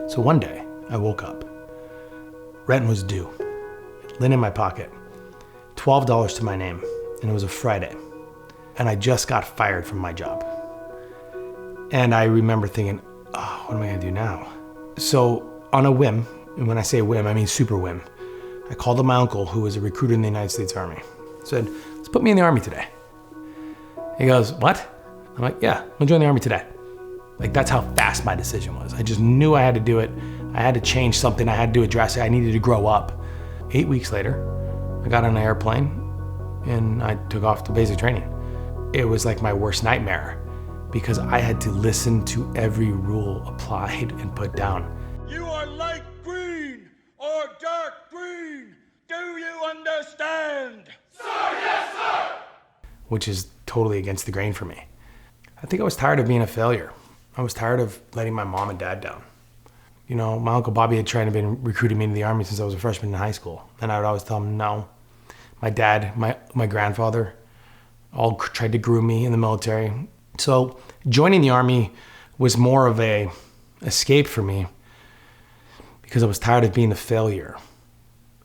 So one day I woke up, rent was due, lint in my pocket, $12 to my name, and it was a Friday. And I just got fired from my job. And I remember thinking, oh, what am I gonna do now? So on a whim, and when I say whim, I mean super whim, I called up my uncle, who was a recruiter in the United States Army. Said, let's put me in the Army today. He goes, what? I'm like, yeah, I'm gonna join the Army today. Like, that's how fast my decision was. I just knew I had to do it. I had to change something. I had to address it. I needed to grow up. 8 weeks later, I got on an airplane and I took off to basic training. It was like my worst nightmare because I had to listen to every rule applied and put down. You are light green or dark green. Do you understand? Sir, yes, sir! Which is totally against the grain for me. I think I was tired of being a failure. I was tired of letting my mom and dad down. You know, my Uncle Bobby had tried to been recruiting me into the Army since I was a freshman in high school. And I would always tell him no. My dad, my grandfather, all tried to groom me in the military. So joining the Army was more of a escape for me because I was tired of being a failure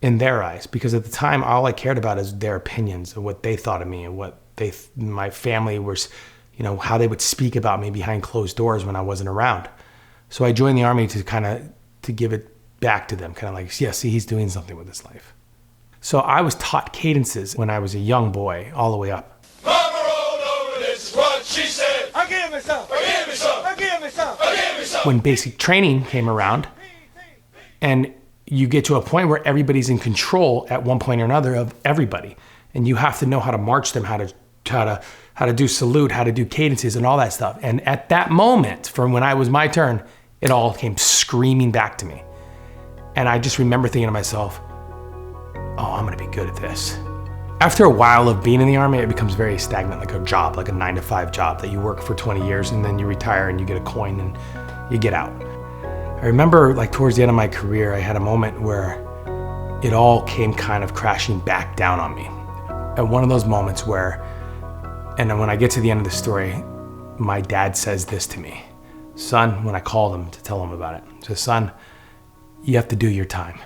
in their eyes. Because at the time, all I cared about is their opinions and what they thought of me and what my family was, you know, how they would speak about me behind closed doors when I wasn't around. So I joined the Army to give it back to them, kind of like, yeah, see, he's doing something with his life. So I was taught cadences when I was a young boy, all the way up. Mama rolled over, this is what she said. I give me some. I give me some. I give me some. I give me some. When basic training came around, and you get to a point where everybody's in control at one point or another of everybody, and you have to know how to march them, how to do salute, how to do cadences and all that stuff. And at that moment, from when I was my turn, it all came screaming back to me. And I just remember thinking to myself, oh, I'm gonna be good at this. After a while of being in the Army, it becomes very stagnant, like a job, like a 9-to-5 job that you work for 20 years and then you retire and you get a coin and you get out. I remember like towards the end of my career, I had a moment where it all came kind of crashing back down on me. At one of those moments where, and then when I get to the end of the story, my dad says this to me. Son, when I called him to tell him about it, he says, son, you have to do your time.